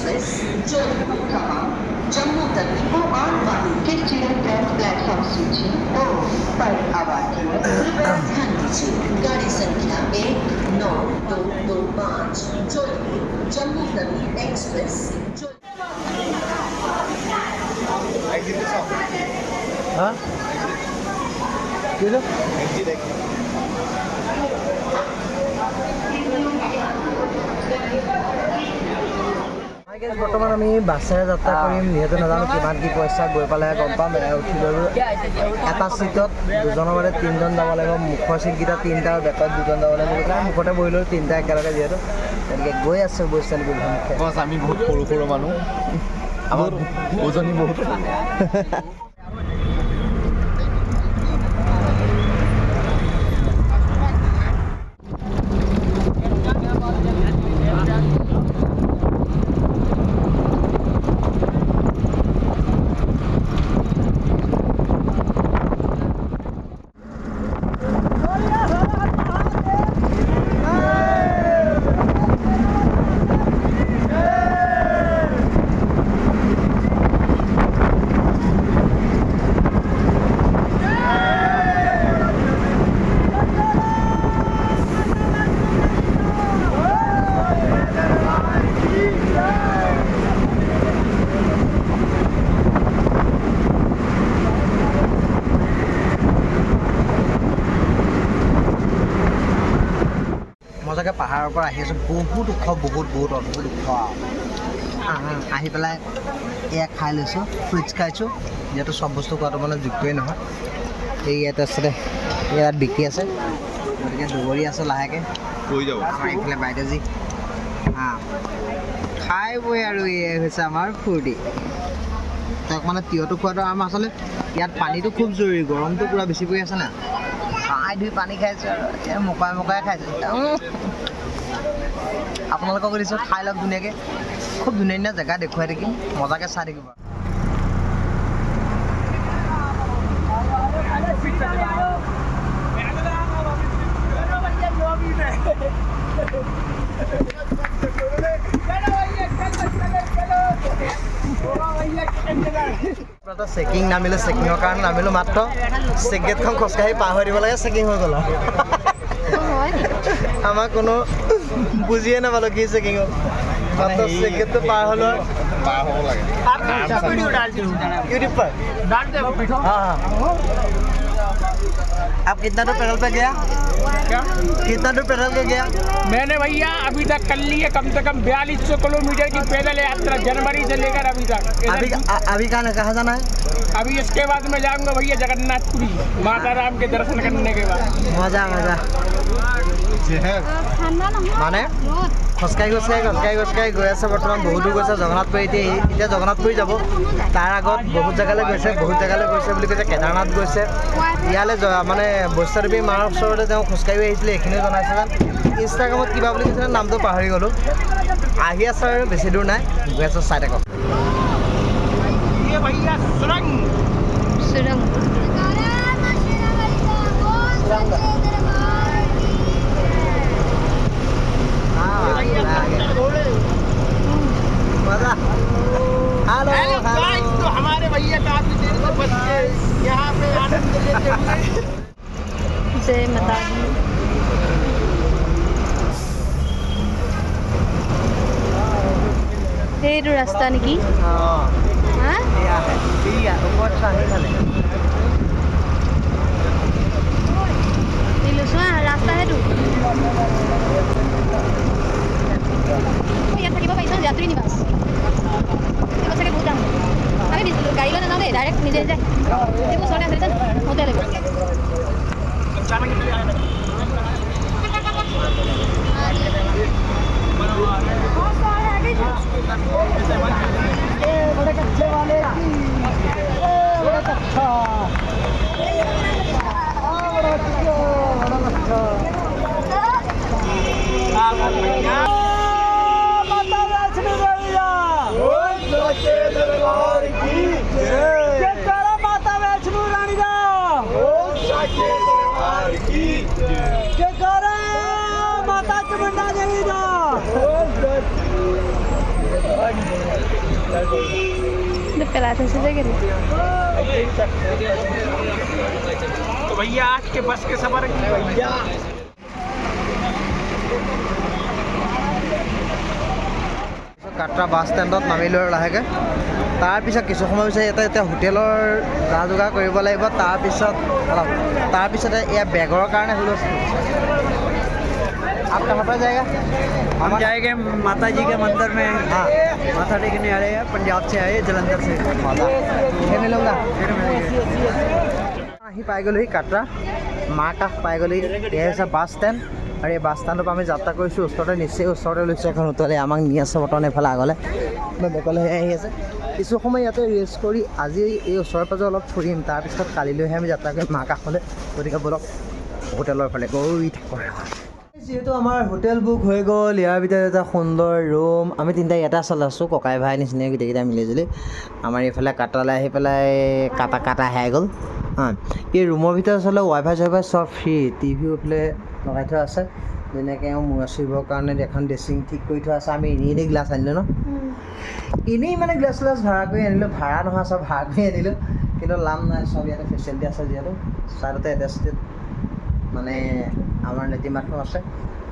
Express Jodhpur तमाम जम्मू तवी को आने वाली किसी प्लेटफॉर्म सूची 2 पर आवाज़ कृपया ध्यान दीजिए। गाड़ी संख्या 19225 जोधपुर जम्मू तवी एक्सप्रेस हाँ किधर বৰ্তমান আমি বাছেৰে যাত্ৰা কৰিম যিহেতু নাজানো কিমান কি পইচা গৈ পালেহে গম পাম উঠি ল'লোঁ এটা ছিটত দুজনৰ মানে তিনিজন যাব লাগিব মুখৰ ছিটকেইটা তিনিটা আৰু বেকত দুজন যাব লাগিব কাৰণ মুখতে বহি লৈ তিনিটা একেলগে যিহেতু তেনেকৈ গৈ আছে বৈছে নেকি আমি বহুত সৰু সৰু মানুহ আমাৰ ওজনী বহুত মজাকৈ পাহাৰৰ পৰা আহি আছোঁ বহুত ওখ বহুত অদ্ভুত ওখ আহি পেলাই এয়া খাই লৈছোঁ ফ্ৰুইটছ খাইছোঁ যিহেতু চব বস্তু খোৱাটো মানে যোগ্যই নহয় এই ইয়াত আছে ইয়াত বিকি আছে গতিকে দৌৰি আছোঁ লাহেকৈ কৈ যাব আমাৰ এইফালে বাইদেউজী খাই বৈ আৰু এয়াই হৈছে আমাৰ ফূৰ্তি তেওঁক মানে তিয়ঁহটো খোৱাটো আমাৰ আচলতে ইয়াত পানীটো খুব জৰুৰী গৰমটো পূৰা বেছি পৰি আছে না খাই ধুই পানী খাইছোঁ আৰু এতিয়া মকাই খাইছোঁ আপোনালোকক দিছোঁ খাই লওক ধুনীয়াকৈ খুব ধুনীয়া ধুনীয়া জেগা দেখুৱাই থাকিম মজাকৈ চাই থাকিব চেকিং নামিলোঁ চেকিঙৰ কাৰণে নামিলোঁ মাত্ৰ চেক গেটখন খোজকাঢ়ি পাৰ হৈ দিব লাগে চেকিং হৈ গ'ল আমাক কোনো বুজিয়ে নাপালোঁ কি চেকিঙত মাত্ৰ চেক গেটটো পাৰ হ'লোঁ यूट्यूब पर हाँ आप कितना दूर पैदल पे गया क्या कितना दूर पैदल पे गया मैंने भैया अभी तक कर ली है कम से कम 4200 किलोमीटर की पैदल यात्रा जनवरी से लेकर अभी तक अभी कहाँ जाना है अभी इसके बाद मैं जाऊंगा भैया जगन्नाथपुरी माता राम के दर्शन करने के बाद मजा মানে খোজকাঢ়ি গৈ আছে বৰ্তমান বহুতো গৈছে জগন্নাথপুৰী এতিয়া জগন্নাথপুৰী যাব তাৰ আগত বহুত জেগালৈ গৈছে বুলি কৈছে কেদাৰনাথ গৈছে ইয়ালৈ মানে বৈষ্ণৱদেৱী মাৰ ওচৰতে তেওঁ খোজকাঢ়ি আহিছিলে এইখিনিও জনাইছে যেন ইনষ্টাগ্ৰামত কিবা বুলি কৈছিলে নামটো পাহৰি গ'লোঁ আহি আছে আৰু বেছি দূৰ নাই গৈ আছোঁ চাই থাকক हेलो गाइस तो हमारे भैया काफी देर से बच के यहाँ पे आनंद लेते हुए जय माता दी এইটো ৰাস্তা নেকি হা এয়া ওপৰত চাহি খালে চোৱা ৰাস্তা সেইটো ইয়াত থাকিব পাৰিছ যাত্ৰী নিবাস চাগে বহুত দাম আমি গাড়ী লৈ নাযাওঁ দেই ডাইৰেক্ট নিজে যায় এইবোৰ ওচৰতে আছে হওঁতে লাগিব बड़े कच्चे वाले बड़ा अच्छा माता वैष्णो रानी का माता चमुंडा देवी का পেলাই থৈছে যে কেলে तो भैया आज के बस के सफर की भैया কাটৰা বাছ ষ্টেণ্ডত নামিলোঁ আৰু লাহেকৈ তাৰপিছত কিছু সময় পিছত এতিয়া হোটেলৰ যা যোগাৰ কৰিব লাগিব তাৰপিছতে এয়া বেগৰ কাৰণে হুলস্থুল आप कहाँ पर जाएगा हम जाएंगे माता जी के मंदिर में हाँ माथा टेकने आ रहे हैं पंजाब से आए जलंधर से फिर मिलूंगा फिर मिलेंगे আহি পাই গ'লোহি কাটৰা মাৰ কাষ পাই গ'লোহি এয়া হৈছে বাছ ষ্টেণ্ড আৰু এই বাছ ষ্টেণ্ডৰ পৰা আমি যাত্ৰা কৰিছোঁ ওচৰতে নিশ্চয় ওচৰতে লৈছোঁ এখন হোটেলে আমাক নি আছে বৰ্তমান এইফালে আগলৈ বেকলৈ আহি আছে কিছু সময় ইয়াতে ৰেষ্ট কৰি আজি এই ওচৰে পাজৰে অলপ ফুৰিম তাৰপিছত কালিলৈহে আমি যাত্ৰা কৰিম মাৰ কাষলৈ গতিকে বলক হোটেলৰ ফালে গৈ থাকোঁ যিহেতু আমাৰ হোটেল বুক হৈ গ'ল ইয়াৰ ভিতৰত এটা সুন্দৰ ৰুম আমি তিনিটা ইয়াতে আচলতে আছোঁ ককাই ভাই নিচিনাকৈ গোটেইকেইটা মিলিজুলি আমাৰ এইফালে কাটালৈ আহি পেলাই কাটা হেৰাই গ'ল এই ৰুমৰ ভিতৰত আচলতে ৱাইফাই চৱাইফাই চব ফ্ৰী টিভিও এইফালে লগাই থোৱা আছে যেনেকৈ মূৰা চুৰিবৰ কাৰণে এখন ড্ৰেছিং ঠিক কৰি থোৱা আছে আমি এনেই গ্লাছ আনিলোঁ ন এনেই মানে গ্লাছ ভাড়া কৰি আনিলোঁ ভাড়া নহয় চব ভাড়া কৰি আনিলোঁ কিন্তু লাভ নাই চব ইয়াতে ফেচিলিটি আছে যিহেতু ছাইডতে এটেষ্টেড মানে আমাৰ লেট্ৰিন বাথৰুম আছে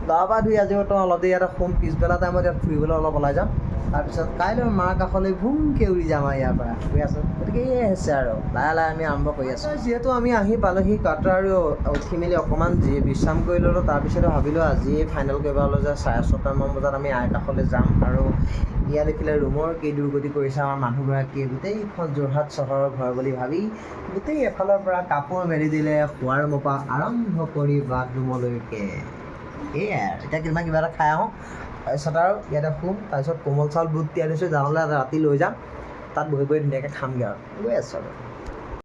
গা পা ধুই আজি বৰ্তমান অলপ দেৰি ইয়াতে শুম পিছবেলা টাইমত ইয়াত ফুৰিবলৈ অলপ ওলাই যাম তাৰপিছত কাইলৈ মাৰ কাষলৈ ভুমকৈ উৰি যাম আৰু ইয়াৰ পৰা গৈ আছোঁ গতিকে এয়ে হৈছে আৰু লাহে লাহে আমি আৰম্ভ কৰি আছোঁ যিহেতু আমি আহি পালোহি কাটৰা আৰু উঠি মেলি অকণমান বিশ্ৰাম কৰি ল'লোঁ তাৰপিছতে ভাবিলোঁ আজিয়ে ফাইনেল কৰিব ল'লোঁ যে 6:30মান বজাত আমি আই কাষলৈ যাম আৰু ইয়াত দেখিলে ৰুমৰ কি দুৰ্গতি কৰিছে আমাৰ মানুহগৰাকীয়ে গোটেইখন যোৰহাট চহৰৰ ঘৰ বুলি ভাবি গোটেই এফালৰ পৰা কাপোৰ মেলি দিলে শোৱাৰ ৰুমৰ পৰা আৰম্ভ কৰি বাথৰুমলৈকে এয়াই আৰু এতিয়া কিমান কিবা এটা খাই আহোঁ তাৰপিছত আৰু ইয়াতে শুম তাৰপিছত কোমল চাউল বুট তিয়াই দিছোঁ জানলৈ ৰাতি লৈ যাম তাত বহি বহি ধুনীয়াকৈ খামগৈ আৰু গৈ আছোঁ আৰু